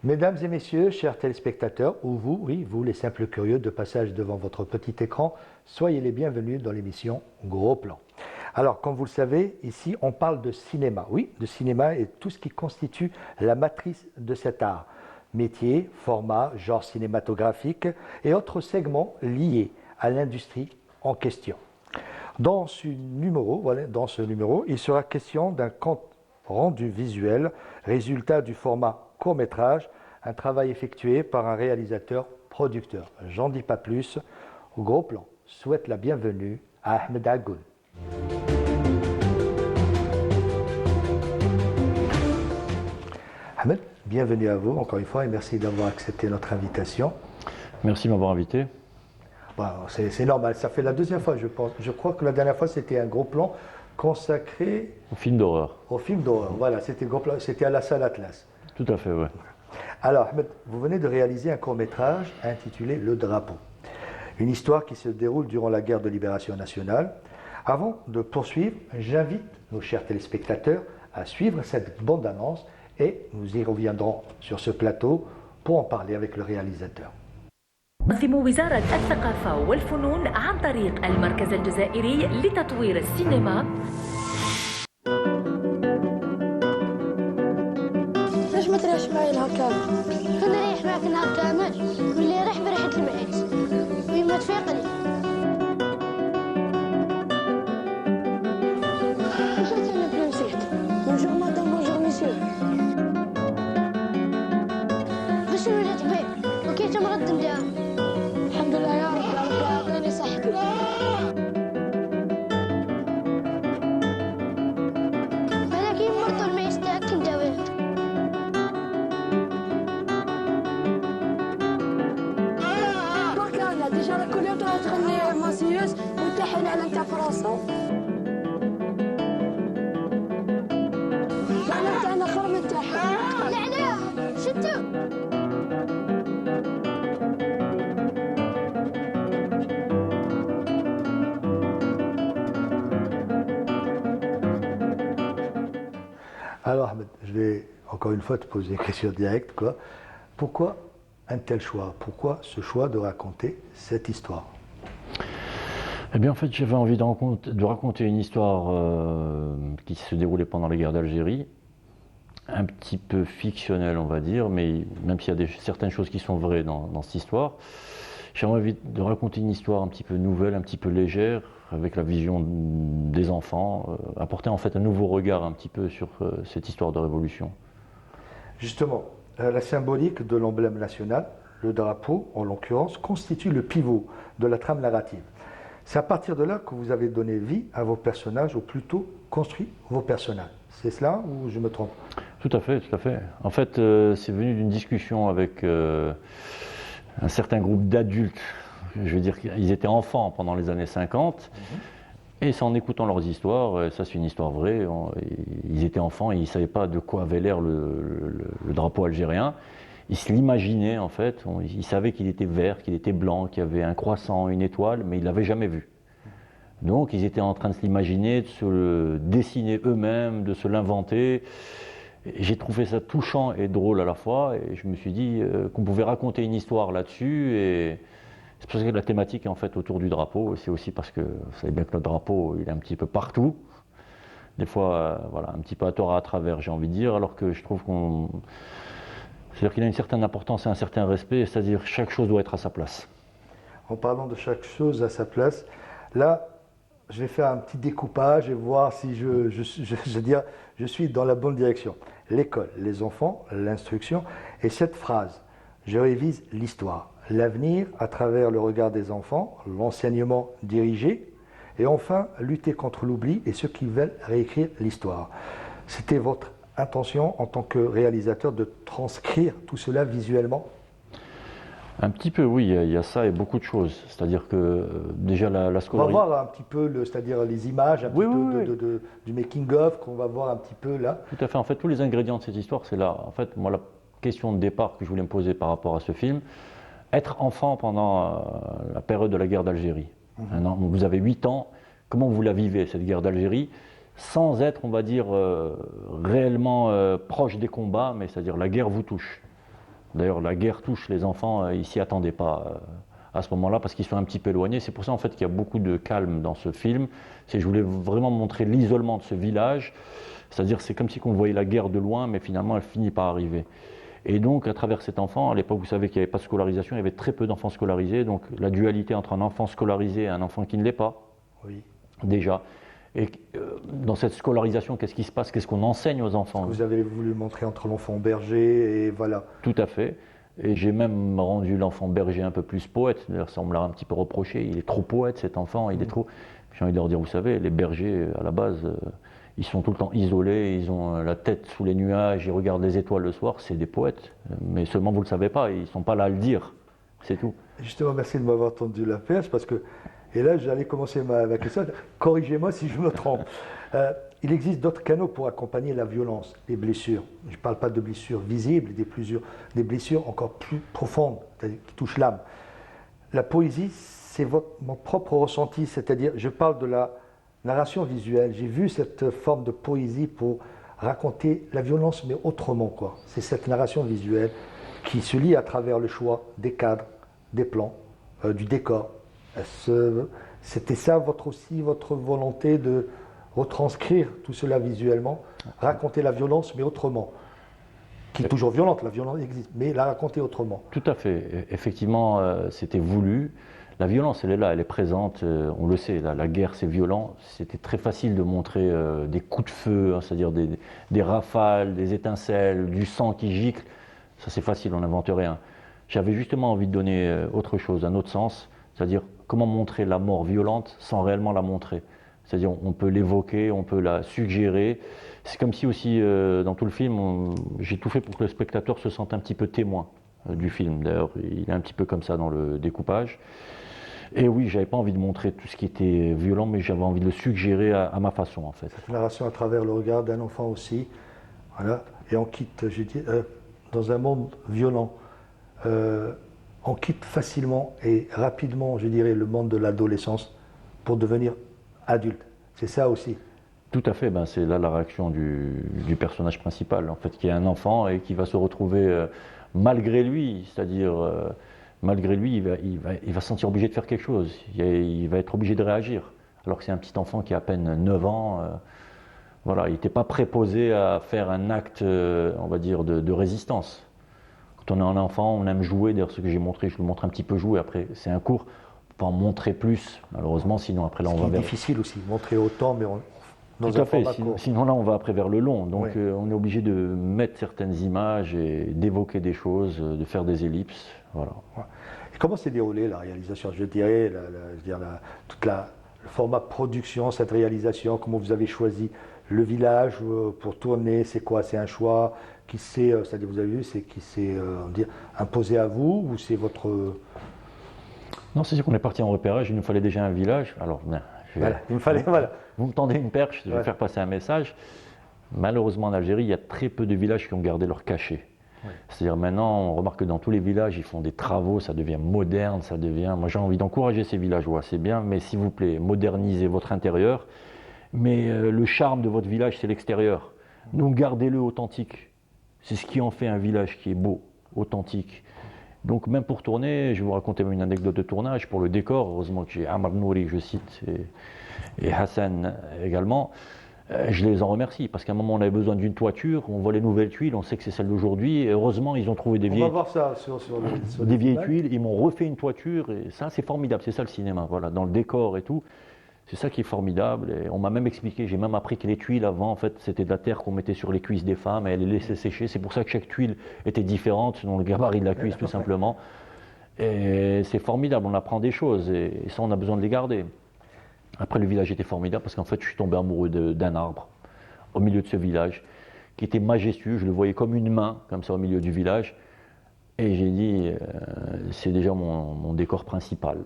Mesdames et messieurs, chers téléspectateurs, ou vous, oui, vous les simples curieux de passage devant votre petit écran, soyez les bienvenus dans l'émission Gros Plan. Alors, comme vous le savez, ici, on parle de cinéma. Oui, de cinéma et tout ce qui constitue la matrice de cet art. Métier, format, genre cinématographique et autres segments liés à l'industrie en question. Dans ce numéro, il sera question d'un compte rendu visuel, résultat du format court-métrage, un travail effectué par un réalisateur-producteur. J'en dis pas plus. Gros Plan souhaite la bienvenue à Ahmed Agoun. Ahmed, bienvenue à vous encore une fois et merci d'avoir accepté notre invitation. Merci de m'avoir invité. Bon, c'est normal, ça fait la deuxième fois je pense. Je crois que la dernière fois c'était un gros plan consacré au film d'horreur. Au film d'horreur, voilà, c'était à la salle Atlas. Tout à fait, oui. Alors Ahmed, vous venez de réaliser un court-métrage intitulé Le Drapeau. Une histoire qui se déroule durant la guerre de libération nationale. Avant de poursuivre, j'invite nos chers téléspectateurs à suivre cette bande-annonce et nous y reviendrons sur ce plateau pour en parler avec le réalisateur. تنظم وزارة الثقافة والفنون عن طريق المركز الجزائري لتطوير السينما. ليش ما تريحش معي نهار كامل؟ نريح معك نهار كامل واللي يريح بريحة المعيش ويما تفيقني. مشيت انا بلا مسيت. بونجور مدام بونجور مسيو. باش ولات بيه وكي تمرض ندير. الحمد لله يا رب يعطيني صحتي. انا كي مرض المعيش تاعك نداويه. ديجا كل يوم تغني ماسيوس وتحن على نتاع فرنسا. انا تاعنا خير من تاعها. لا عليها شتو. Alors Ahmed, je vais encore une fois te poser une question directe, quoi. Pourquoi un tel choix? Pourquoi ce choix de raconter cette histoire? Eh bien, en fait, j'avais envie de raconter une histoire qui se déroulait pendant la guerre d'Algérie, un petit peu fictionnelle, on va dire, mais même s'il y a certaines choses qui sont vraies dans cette histoire, j'avais envie de raconter une histoire un petit peu nouvelle, un petit peu légère, avec la vision des enfants, apporter en fait un nouveau regard un petit peu sur cette histoire de révolution. Justement, la symbolique de l'emblème national, le drapeau en l'occurrence, constitue le pivot de la trame narrative. C'est à partir de là que vous avez donné vie à vos personnages, ou plutôt construit vos personnages. C'est cela ou je me trompe? Tout à fait, tout à fait. En fait, c'est venu d'une discussion avec un certain groupe d'adultes. Je veux dire qu'ils étaient enfants pendant les années 50. Et c'est en écoutant leurs histoires, ça c'est une histoire vraie, ils étaient enfants et ils ne savaient pas de quoi avait l'air le drapeau algérien. Ils se l'imaginaient en fait, ils savaient qu'il était vert, qu'il était blanc, qu'il y avait un croissant, une étoile, mais ils ne l'avaient jamais vu. Donc ils étaient en train de se l'imaginer, de se le dessiner eux-mêmes, de se l'inventer. J'ai trouvé ça touchant et drôle à la fois et je me suis dit qu'on pouvait raconter une histoire là-dessus. Et c'est parce que la thématique est en fait autour du drapeau, c'est aussi parce que vous savez bien que le drapeau il est un petit peu partout, des fois voilà, un petit peu à tort à travers j'ai envie de dire, alors que je trouve c'est-à-dire qu'il a une certaine importance et un certain respect, c'est-à-dire que chaque chose doit être à sa place. En parlant de chaque chose à sa place, là je vais faire un petit découpage et voir si je suis dans la bonne direction. L'école, les enfants, l'instruction et cette phrase, je révise l'histoire. L'avenir à travers le regard des enfants, l'enseignement dirigé, et enfin lutter contre l'oubli et ceux qui veulent réécrire l'histoire. C'était votre intention en tant que réalisateur de transcrire tout cela visuellement? Un petit peu, oui, il y a ça et beaucoup de choses. C'est-à-dire que déjà la scolarité... On va voir un petit peu, c'est-à-dire les images, un petit peu du making-of qu'on va voir un petit peu là. Tout à fait, en fait tous les ingrédients de cette histoire c'est là. En fait moi la question de départ que je voulais me poser par rapport à ce film, être enfant pendant la période de la guerre d'Algérie. Vous avez 8 ans, comment vous la vivez cette guerre d'Algérie, sans être, on va dire, réellement proche des combats, mais c'est-à-dire la guerre vous touche. D'ailleurs, la guerre touche les enfants, ils s'y attendaient pas à ce moment-là parce qu'ils sont un petit peu éloignés. C'est pour ça en fait qu'il y a beaucoup de calme dans ce film. Je voulais vraiment montrer l'isolement de ce village. C'est-à-dire c'est comme si on voyait la guerre de loin, mais finalement elle finit par arriver. Et donc à travers cet enfant, à l'époque vous savez qu'il n'y avait pas de scolarisation, il y avait très peu d'enfants scolarisés. Donc la dualité entre un enfant scolarisé et un enfant qui ne l'est pas, Oui. déjà. Et dans cette scolarisation, qu'est-ce qui se passe? Qu'est-ce qu'on enseigne aux enfants? Vous avez voulu montrer entre l'enfant berger et voilà. Tout à fait. Et j'ai même rendu l'enfant berger un peu plus poète. D'ailleurs, ça on me l'a un petit peu reproché. Il est trop poète cet enfant, il est trop. J'ai envie de leur dire, vous savez, les bergers à la base, ils sont tout le temps isolés, ils ont la tête sous les nuages, ils regardent les étoiles le soir, c'est des poètes. Mais seulement vous ne le savez pas, ils ne sont pas là à le dire. C'est tout. Justement, merci de m'avoir tendu la perche parce que, et là j'allais commencer ma question, corrigez-moi si je me trompe. Il existe d'autres canaux pour accompagner la violence, les blessures. Je ne parle pas de blessures visibles, des blessures encore plus profondes, c'est-à-dire qui touchent l'âme. La poésie, c'est mon propre ressenti, c'est-à-dire je parle de la narration visuelle. J'ai vu cette forme de poésie pour raconter la violence, mais autrement, quoi. C'est cette narration visuelle qui se lie à travers le choix des cadres, des plans, du décor. C'était ça votre volonté de retranscrire tout cela visuellement, raconter la violence, mais autrement. Qui est toujours violente, la violence existe, mais la raconter autrement. Tout à fait. Effectivement, c'était voulu. La violence, elle est là, elle est présente, on le sait, la guerre c'est violent. C'était très facile de montrer des coups de feu, hein, c'est-à-dire des rafales, des étincelles, du sang qui gicle. Ça c'est facile, on n'invente rien. J'avais justement envie de donner autre chose, un autre sens, c'est-à-dire comment montrer la mort violente sans réellement la montrer. C'est-à-dire on peut l'évoquer, on peut la suggérer. C'est comme si aussi dans tout le film, j'ai tout fait pour que le spectateur se sente un petit peu témoin du film. D'ailleurs, il est un petit peu comme ça dans le découpage. Et oui, j'avais pas envie de montrer tout ce qui était violent, mais j'avais envie de le suggérer à ma façon en fait. Cette narration à travers le regard d'un enfant aussi. Voilà. Et on quitte, je dis, dans un monde violent, on quitte facilement et rapidement, je dirais, le monde de l'adolescence pour devenir adulte. C'est ça aussi. Tout à fait, c'est là la réaction du personnage principal, en fait, qui est un enfant et qui va se retrouver malgré lui, c'est-à-dire malgré lui, il va se sentir obligé de faire quelque chose, il va être obligé de réagir, alors que c'est un petit enfant qui a à peine 9 ans, voilà, il n'était pas préposé à faire un acte, on va dire, de résistance. Quand on est un enfant, on aime jouer, d'ailleurs ce que j'ai montré, je vous montre un petit peu jouer, après c'est un cours, on peut en montrer plus, malheureusement, sinon après là on va vers... C'est difficile aussi, montrer autant, mais dans Tout un à fait, format court. sinon là on va après vers le long, donc Oui. on est obligé de mettre certaines images et d'évoquer des choses, de faire des ellipses, voilà. Et comment s'est déroulée la réalisation? Je dirais, le format production, cette réalisation, comment vous avez choisi le village pour tourner, c'est quoi? C'est un choix qui s'est, c'est-à-dire vous avez vu, c'est qui s'est imposé à vous ou c'est votre... Non, c'est sûr qu'on est parti en repérage, il nous fallait déjà un village, alors Voilà, il me fallait, voilà. vous me tendez une perche, je vais faire passer un message. Malheureusement en Algérie, il y a très peu de villages qui ont gardé leur cachet. Ouais. C'est-à-dire maintenant, on remarque que dans tous les villages, ils font des travaux, ça devient moderne, ça devient... Moi j'ai envie d'encourager ces villageois, c'est bien, mais s'il vous plaît, modernisez votre intérieur. Mais le charme de votre village, c'est l'extérieur. Donc gardez-le authentique. C'est ce qui en fait un village qui est beau, authentique. Donc même pour tourner, je vais vous raconter une anecdote de tournage pour le décor. Heureusement que j'ai Amar Nouri, je cite, et Hassan également. Je les en remercie parce qu'à un moment on avait besoin d'une toiture, on voit les nouvelles tuiles, on sait que c'est celle d'aujourd'hui. Et heureusement ils ont trouvé des On va voir ça sur des vieilles images. tuiles, ils m'ont refait une toiture et ça c'est formidable, c'est ça le cinéma, voilà, dans le décor et tout. C'est ça qui est formidable. Et on m'a même expliqué, j'ai même appris que les tuiles avant, en fait, c'était de la terre qu'on mettait sur les cuisses des femmes et elles les laissaient sécher. C'est pour ça que chaque tuile était différente, selon le gabarit de la cuisse, tout simplement. Et c'est formidable, on apprend des choses et ça, on a besoin de les garder. Après, le village était formidable parce qu'en fait, je suis tombé amoureux d'un arbre au milieu de ce village qui était majestueux. Je le voyais comme une main, comme ça, au milieu du village. Et j'ai dit, c'est déjà mon décor principal.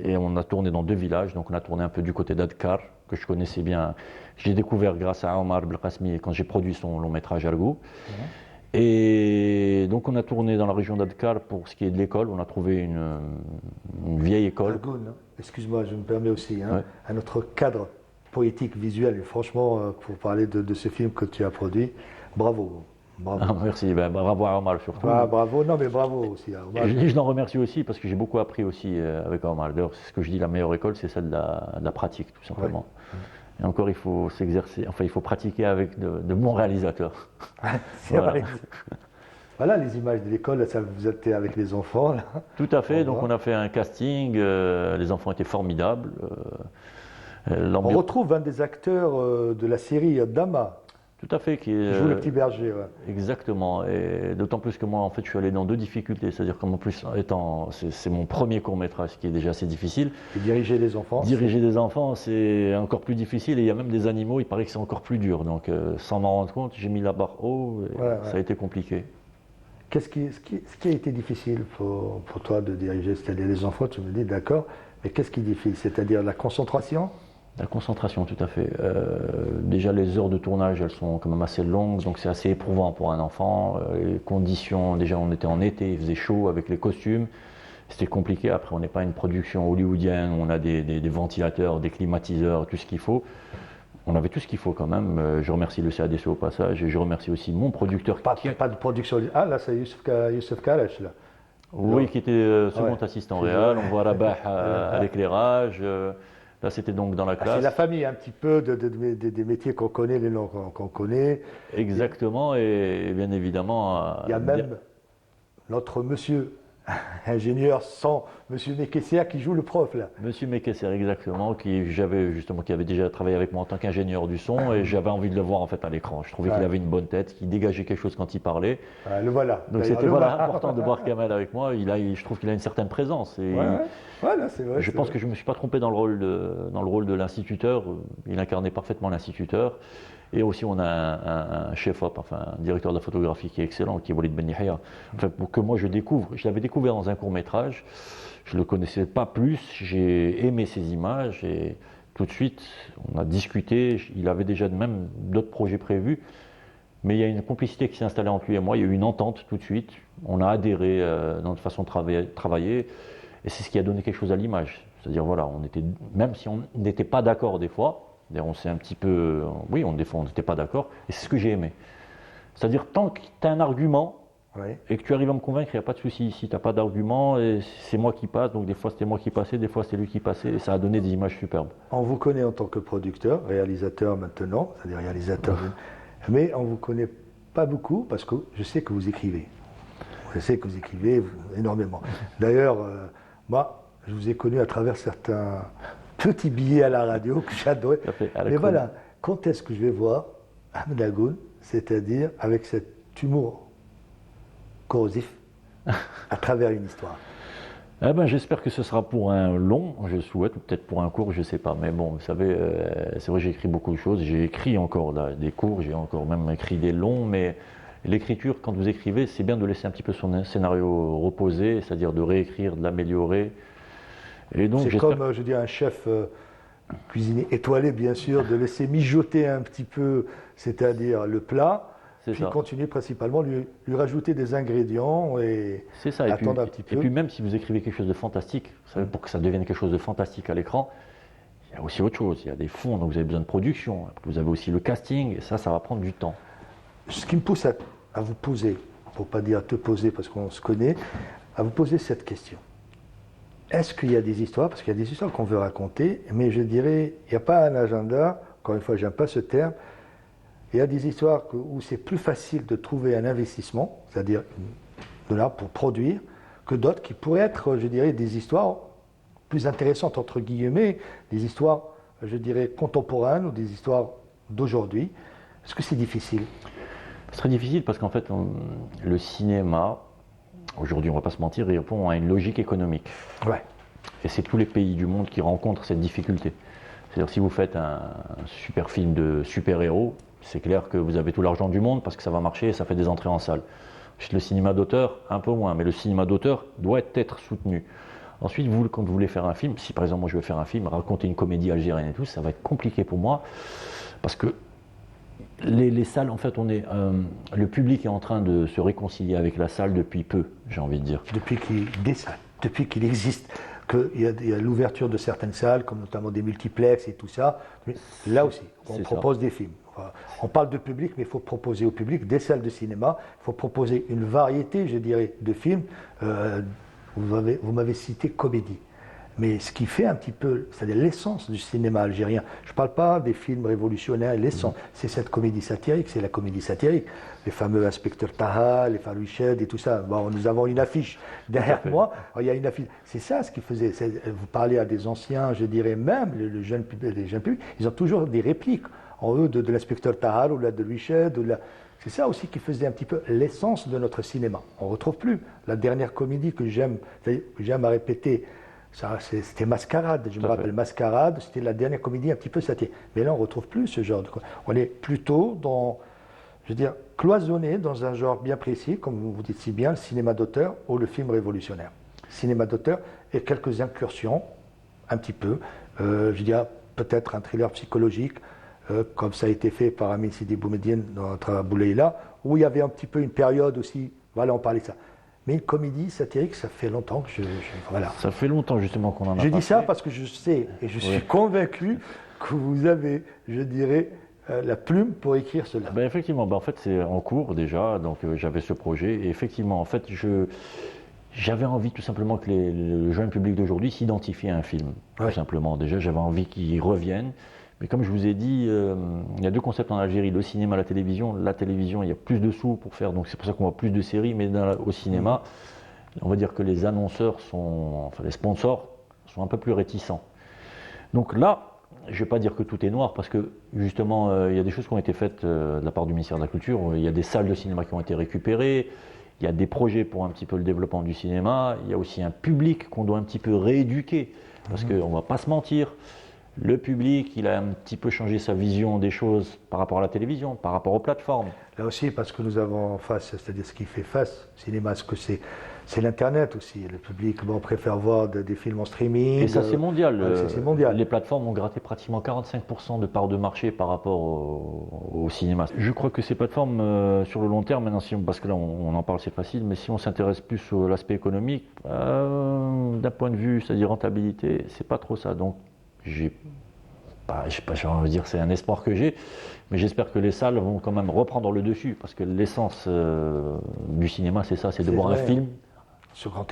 Et on a tourné dans 2 villages, donc on a tourné un peu du côté d'Adkar, que je connaissais bien. J'ai découvert grâce à Omar Belkacmi quand j'ai produit son long métrage Argo. Et donc on a tourné dans la région d'Adkar pour ce qui est de l'école. On a trouvé une vieille école. Argoun, hein. Excuse-moi, je me permets aussi, hein, Ouais. un autre cadre poétique, visuel. Et franchement, pour parler de ce film que tu as produit, bravo. Bravo. Ah, merci, ben, bravo à Omar surtout. Ah, bravo, non mais bravo aussi à Omar. Et je l'en remercie aussi parce que j'ai beaucoup appris aussi avec Omar. D'ailleurs, c'est ce que je dis, la meilleure école, c'est celle de la pratique, tout simplement. Et encore, il faut s'exercer, enfin, il faut pratiquer avec de bons réalisateurs. C'est Voilà. vrai. Voilà les images de l'école, ça, vous êtes avec les enfants là. Tout à fait, Au donc revoir. on a fait un casting, les enfants étaient formidables. On L'ambiance- retrouve un des acteurs de la série Dama, Tout à fait, qui qui joue le petit berger. Ouais. exactement, et d'autant plus que moi, en fait, je suis allé dans deux difficultés, c'est-à-dire qu'en plus, c'est mon premier court-métrage qui est déjà assez difficile. Et diriger les enfants. Diriger des enfants, c'est encore plus difficile, et il y a même des animaux, il paraît que c'est encore plus dur. Donc, sans m'en rendre compte, j'ai mis la barre haut, et Ouais, ça ouais. a été compliqué. Ce qui a été difficile pour toi de diriger, c'est-à-dire les enfants, tu me dis d'accord, mais qu'est-ce qui est difficile? C'est-à-dire la concentration? La concentration, tout à fait. Déjà, les heures de tournage, elles sont quand même assez longues, donc c'est assez éprouvant pour un enfant. Les conditions, déjà, on était en été, il faisait chaud avec les costumes. C'était compliqué. Après, on n'est pas une production hollywoodienne, on a des ventilateurs, des climatiseurs, tout ce qu'il faut. On avait tout ce qu'il faut quand même. Je remercie le CADC au passage et je remercie aussi mon producteur. Pas de production. Ah là, c'est Youssef Kalash là. Oui, qui était second Ouais. assistant C'est réel. vrai. On voit Rabah à l'éclairage. Là, c'était donc dans la Ah, classe. c'est la famille un petit peu des métiers qu'on connaît, les noms qu'on connaît. Exactement, et bien évidemment. Il y a même notre monsieur ingénieur sans monsieur Mekessia qui joue le prof là. Monsieur Mekesser, exactement, qui avait déjà travaillé avec moi en tant qu'ingénieur du son, et j'avais envie de le voir en fait à l'écran. Je trouvais qu'il Ouais. avait une bonne tête, qu'il dégageait quelque chose quand il parlait. Le voilà. Donc D'ailleurs, c'était le voilà, voilà. important de voir Kamel avec moi. Je trouve qu'il a une certaine présence. Et Ouais. Voilà, c'est vrai. je c'est pense vrai. que je ne me suis pas trompé dans le rôle de l'instituteur. Il incarnait parfaitement l'instituteur. Et aussi, on a un chef-op, enfin un directeur de la photographie qui est excellent, qui est Walid Ben Yahya. Enfin, pour que moi je découvre. Je l'avais découvert dans un court-métrage. Je ne le connaissais pas plus. J'ai aimé ses images et tout de suite, on a discuté. Il avait déjà même d'autres projets prévus. Mais il y a une complicité qui s'est installée entre lui et moi. Il y a eu une entente tout de suite. On a adhéré dans notre façon de travailler. Et c'est ce qui a donné quelque chose à l'image. C'est-à-dire, voilà, même si on n'était pas d'accord des fois, on s'est un petit peu. Oui, des fois, on n'était pas d'accord. Et c'est ce que j'ai aimé. C'est-à-dire, tant que tu as un argument Ouais. et que tu arrives à me convaincre, il n'y a pas de souci. Si tu n'as pas d'argument, et c'est moi qui passe. Donc, des fois, c'était moi qui passais, des fois, c'était lui qui passait. Et ça a donné des images superbes. On vous connaît en tant que producteur, réalisateur maintenant, c'est-à-dire réalisateur, mais on ne vous connaît pas beaucoup parce que je sais que vous écrivez. Je sais que vous écrivez énormément. D'ailleurs, moi, je vous ai connu à travers certains petits billets à la radio que j'adorais. Tout à fait, à la Mais cool. voilà, quand est-ce que je vais voir Ahmed Agoun, c'est-à-dire avec cet humour corrosif à travers une histoire? Eh ben, j'espère que ce sera pour un long, je souhaite, ou peut-être pour un court, je ne sais pas. Mais bon, vous savez, c'est vrai, j'ai écrit beaucoup de choses. J'ai écrit encore là, des courts, j'ai encore même écrit des longs. Mais l'écriture, quand vous écrivez, c'est bien de laisser un petit peu son scénario reposer, c'est-à-dire de réécrire, de l'améliorer. Et donc, C'est j'espère. comme, je dis, un chef cuisinier étoilé, bien sûr, de laisser mijoter un petit peu, c'est-à-dire le plat, C'est puis ça. continuer principalement, lui rajouter des ingrédients et C'est ça. attendre un petit peu. Et puis même si vous écrivez quelque chose de fantastique, vous savez, pour que ça devienne quelque chose de fantastique à l'écran, il y a aussi autre chose. Il y a des fonds, donc vous avez besoin de production. Vous avez aussi le casting, et ça va prendre du temps. Ce qui me pousse à vous poser, pour ne pas dire te poser parce qu'on se connaît, à vous poser cette question. Est-ce qu'il y a des histoires, parce qu'il y a des histoires qu'on veut raconter, mais je dirais, il n'y a pas un agenda, encore une fois, j'aime pas ce terme, il y a des histoires où c'est plus facile de trouver un investissement, c'est-à-dire de là pour produire, que d'autres qui pourraient être, je dirais, des histoires plus intéressantes, entre guillemets, des histoires, je dirais, contemporaines ou des histoires d'aujourd'hui. Est-ce que c'est difficile? C'est très difficile parce qu'en fait, le cinéma, aujourd'hui, on ne va pas se mentir, répond à une logique économique. Ouais. Et c'est tous les pays du monde qui rencontrent cette difficulté. C'est-à-dire, si vous faites un super film de super-héros, c'est clair que vous avez tout l'argent du monde parce que ça va marcher et ça fait des entrées en salle. Le cinéma d'auteur, un peu moins, mais le cinéma d'auteur doit être soutenu. Ensuite, quand vous voulez faire un film, si par exemple moi je veux faire un film, raconter une comédie algérienne et tout, ça va être compliqué pour moi parce que les salles, en fait, le public est en train de se réconcilier avec la salle depuis peu, j'ai envie de dire. Depuis qu'il existe, qu'il y a l'ouverture de certaines salles, comme notamment des multiplex et tout ça, mais là aussi, on C'est propose des films. On parle de public, mais il faut proposer au public des salles de cinéma, il faut proposer une variété, je dirais, de films. Vous m'avez cité comédie. Mais ce qui fait un petit peu, c'est-à-dire l'essence du cinéma algérien, je ne parle pas des films révolutionnaires, l'essence, c'est cette comédie satirique, c'est la comédie satirique. Les fameux inspecteurs Taha, les Farouiched et tout ça. Bon, nous avons une affiche derrière moi, il y a une affiche. C'est ça ce qui faisait. Vous parlez à des anciens, je dirais même, les jeunes publics, ils ont toujours des répliques en eux de l'inspecteur Taha ou de Farouiched. C'est ça aussi qui faisait un petit peu l'essence de notre cinéma. On ne retrouve plus. La dernière comédie que j'aime à répéter, c'était Mascarade, je me rappelle, Mascarade, c'était la dernière comédie un petit peu satirique. Mais là, on ne retrouve plus ce genre de... On est plutôt dans, je veux dire, cloisonné dans un genre bien précis, comme vous dites si bien, le cinéma d'auteur ou le film révolutionnaire. Cinéma d'auteur et quelques incursions, un petit peu, je dirais peut-être un thriller psychologique, comme ça a été fait par Amin Sidi Boumediene dans Bouleila, où il y avait un petit peu une période aussi, voilà, on parlait de ça. Mais une comédie satirique, ça fait longtemps que voilà. Ça fait longtemps justement qu'on en a Je dis ça parce que je sais et je suis convaincu que vous avez, je dirais, la plume pour écrire cela. Ben effectivement, en fait c'est en cours déjà, donc j'avais ce projet et effectivement, en fait j'avais envie tout simplement que le jeune public d'aujourd'hui s'identifie à un film, tout simplement. Déjà j'avais envie qu'ils reviennent. Mais comme je vous ai dit, il y a deux concepts en Algérie, le cinéma, la télévision. La télévision, il y a plus de sous pour faire, donc c'est pour ça qu'on voit plus de séries, mais au cinéma, on va dire que les annonceurs enfin les sponsors sont un peu plus réticents. Donc là, je ne vais pas dire que tout est noir, parce que justement, il y a des choses qui ont été faites de la part du ministère de la Culture, il y a des salles de cinéma qui ont été récupérées, il y a des projets pour un petit peu le développement du cinéma, il y a aussi un public qu'on doit un petit peu rééduquer, parce qu'on ne va pas se mentir. Le public, il a un petit peu changé sa vision des choses par rapport à la télévision, par rapport aux plateformes. Là aussi, parce que nous avons en face, c'est-à-dire ce qui fait face au cinéma, ce que c'est l'Internet aussi. Le public préfère voir des films en streaming. Et ça, c'est mondial. C'est mondial. Les plateformes ont gratté pratiquement 45% de part de marché par rapport au cinéma. Je crois que ces plateformes, sur le long terme, maintenant, parce que là, on en parle, c'est facile, mais si on s'intéresse plus à l'aspect économique, d'un point de vue, c'est-à-dire rentabilité, c'est pas trop ça. Donc, j'ai envie de dire c'est un espoir que j'ai, mais j'espère que les salles vont quand même reprendre le dessus, parce que l'essence du cinéma, c'est ça, c'est de voir un film sur grand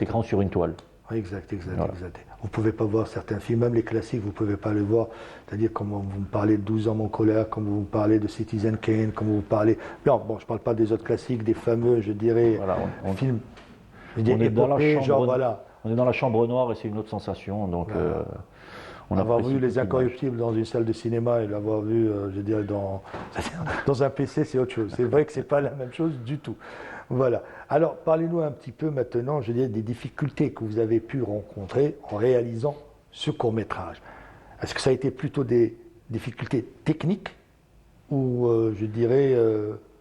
écran, sur une toile. Exact. Vous ne pouvez pas voir certains films, même les classiques, vous ne pouvez pas les voir. C'est-à-dire, comme vous me parlez de 12 ans mon colère, comme vous me parlez de Citizen Kane, comme vous parlez... Non, bon, je ne parle pas des autres classiques, des fameux, je dirais, films... On est dans la chambre noire et c'est une autre sensation, donc... Avoir vu Les Incorruptibles dans une salle de cinéma et l'avoir vu, je dirais, dans un PC, c'est autre chose. C'est vrai que ce n'est pas la même chose du tout. Voilà. Alors, parlez-nous un petit peu maintenant, je dirais, des difficultés que vous avez pu rencontrer en réalisant ce court-métrage. Est-ce que ça a été plutôt des difficultés techniques ou, je dirais...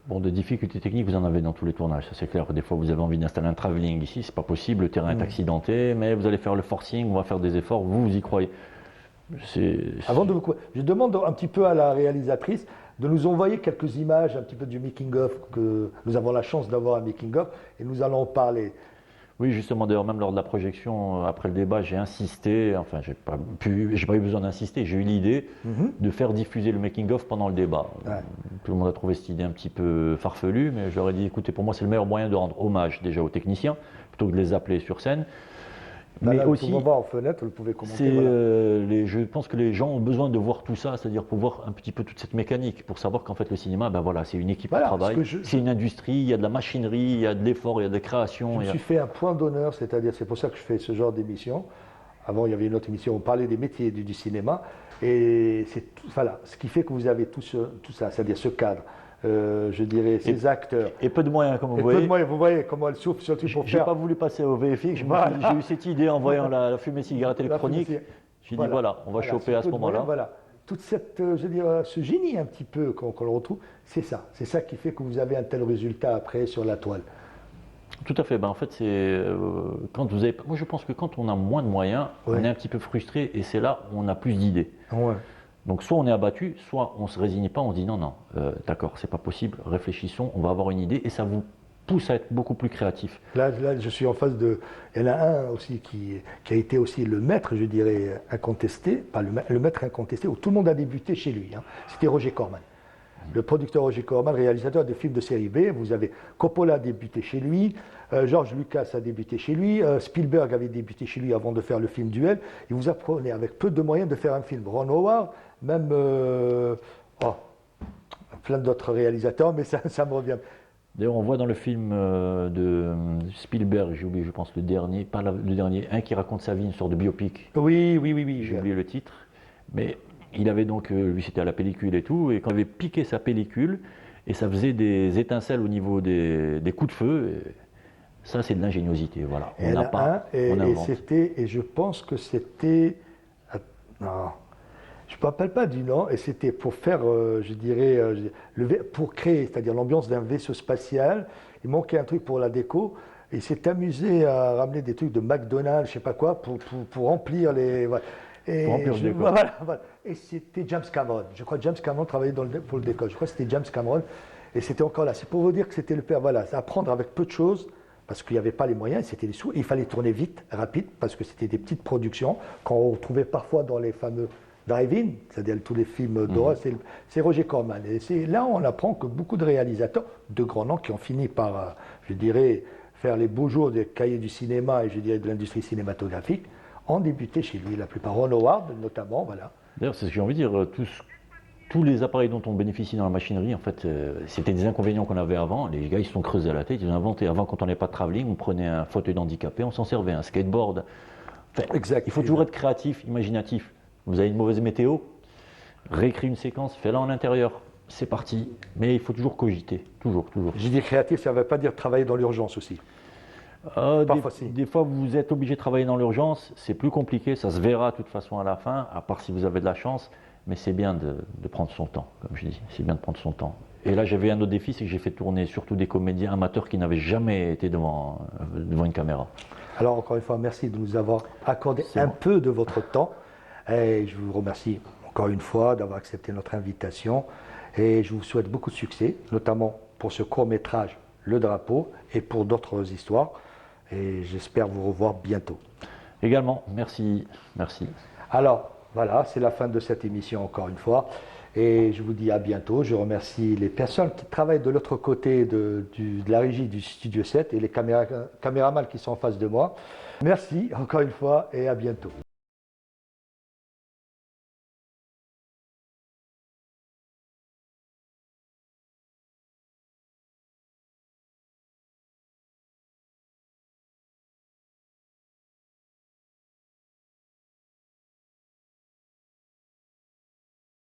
Bon, des difficultés techniques, vous en avez dans tous les tournages, ça c'est clair. Des fois, vous avez envie d'installer un travelling ici, c'est pas possible, le terrain est accidenté, mais vous allez faire le forcing, on va faire des efforts, vous y croyez. Avant de vous... Je demande un petit peu à la réalisatrice de nous envoyer quelques images un petit peu du making-of, que nous avons la chance d'avoir un making-of, et nous allons en parler. Oui, justement, d'ailleurs, même lors de la projection, après le débat, j'ai insisté, enfin, j'ai pas eu besoin d'insister, j'ai eu l'idée de faire diffuser le making-of pendant le débat. Ouais. Tout le monde a trouvé cette idée un petit peu farfelue, mais je leur ai dit, écoutez, pour moi, c'est le meilleur moyen de rendre hommage déjà aux techniciens, plutôt que de les appeler sur scène. Mais là, aussi, voir en fenêtre, vous pouvez commenter. Voilà. Je pense que les gens ont besoin de voir tout ça, c'est-à-dire pour voir un petit peu toute cette mécanique, pour savoir qu'en fait le cinéma, ben voilà, c'est une équipe de travail, c'est une industrie, il y a de la machinerie, il y a de l'effort, il y a de la création. Je me suis fait un point d'honneur, c'est-à-dire c'est pour ça que je fais ce genre d'émission. Avant, il y avait une autre émission où on parlait des métiers du cinéma, et c'est voilà, ce qui fait que vous avez tout ça, c'est-à-dire ce cadre. Je dirais, ces acteurs. Et peu de moyens, comme vous voyez. Peu de moyens, vous voyez comment elle souffre, surtout pour faire... Je n'ai pas voulu passer au VFX, j'ai eu cette idée en voyant la fumée cigarette électronique. J'ai dit, voilà, on va choper à ce moment-là. Voilà, toute cette, je veux dire, ce génie un petit peu qu'on le retrouve, c'est ça qui fait que vous avez un tel résultat après sur la toile. Tout à fait, en fait, c'est quand vous avez... Moi, je pense que quand on a moins de moyens, on est un petit peu frustré, et c'est là où on a plus d'idées. Ouais. Donc soit on est abattu, soit on ne se résigne pas, on se dit non, d'accord, c'est pas possible, réfléchissons, on va avoir une idée, et ça vous pousse à être beaucoup plus créatif. Là je suis en face de... Il y en a un aussi qui a été aussi le maître, je dirais, incontesté, pas le maître incontesté, où tout le monde a débuté chez lui. C'était Roger Corman. le producteur Roger Corman, réalisateur de films de série B. Vous avez Coppola a débuté chez lui, George Lucas a débuté chez lui, Spielberg avait débuté chez lui avant de faire le film Duel. Et vous apprenez avec peu de moyens de faire un film. Ron Howard, même plein d'autres réalisateurs, mais ça me revient. D'ailleurs, on voit dans le film de Spielberg, j'ai oublié, je pense, le dernier, pas le dernier, un qui raconte sa vie, une sorte de biopic. Oui. J'ai oublié le titre. Mais il avait donc, lui c'était à la pellicule et tout, et quand il avait piqué sa pellicule, et ça faisait des étincelles au niveau des coups de feu, et ça c'est de l'ingéniosité, voilà. On n'a pas, on invente. Et je pense que c'était... Non, je ne me rappelle pas du nom, et c'était pour faire, je dirais, pour créer, c'est-à-dire l'ambiance d'un vaisseau spatial. Il manquait un truc pour la déco. Et il s'est amusé à ramener des trucs de McDonald's, je ne sais pas quoi, pour remplir les... Voilà. Et, Pour remplir le décor. Voilà. Et c'était James Cameron. Je crois que James Cameron travaillait pour le décor. Je crois que c'était James Cameron. Et c'était encore là. C'est pour vous dire que c'était le père. Voilà, c'est apprendre avec peu de choses, parce qu'il n'y avait pas les moyens, c'était des sous. Et il fallait tourner vite, rapide, parce que c'était des petites productions qu'on retrouvait parfois dans les fameux drive-in, c'est-à-dire tous les films d'horreur. C'est Roger Corman. Et là, on apprend que beaucoup de réalisateurs, de grands noms, qui ont fini par, je dirais, faire les beaux jours des cahiers du cinéma et je dirais de l'industrie cinématographique, ont débuté chez lui. La plupart, Ron Howard notamment, voilà. D'ailleurs, c'est ce que j'ai envie de dire, tous les appareils dont on bénéficie dans la machinerie, en fait, c'était des inconvénients qu'on avait avant. Les gars, ils se sont creusés à la tête, ils ont inventé. Avant, quand on n'avait pas de travelling, on prenait un fauteuil d'handicapé, on s'en servait, un skateboard. Enfin, Exact. Il faut toujours être créatif, imaginatif. Vous avez une mauvaise météo, réécris une séquence, fais-la en intérieur. C'est parti. Mais il faut toujours cogiter, toujours. J'ai dit créatif, ça ne veut pas dire travailler dans l'urgence aussi. Des fois, vous êtes obligé de travailler dans l'urgence, c'est plus compliqué, ça se verra de toute façon à la fin, à part si vous avez de la chance, mais c'est bien de prendre son temps, comme je dis, c'est bien de prendre son temps. Et là, j'avais un autre défi, c'est que j'ai fait tourner surtout des comédiens amateurs qui n'avaient jamais été devant une caméra. Alors, encore une fois, merci de nous avoir accordé un peu de votre temps. Et je vous remercie encore une fois d'avoir accepté notre invitation. Et je vous souhaite beaucoup de succès, notamment pour ce court-métrage Le Drapeau et pour d'autres histoires. Et j'espère vous revoir bientôt. Également, merci. Alors, voilà, c'est la fin de cette émission encore une fois. Et je vous dis à bientôt. Je remercie les personnes qui travaillent de l'autre côté de la régie du Studio 7 et les caméramans qui sont en face de moi. Merci encore une fois et à bientôt.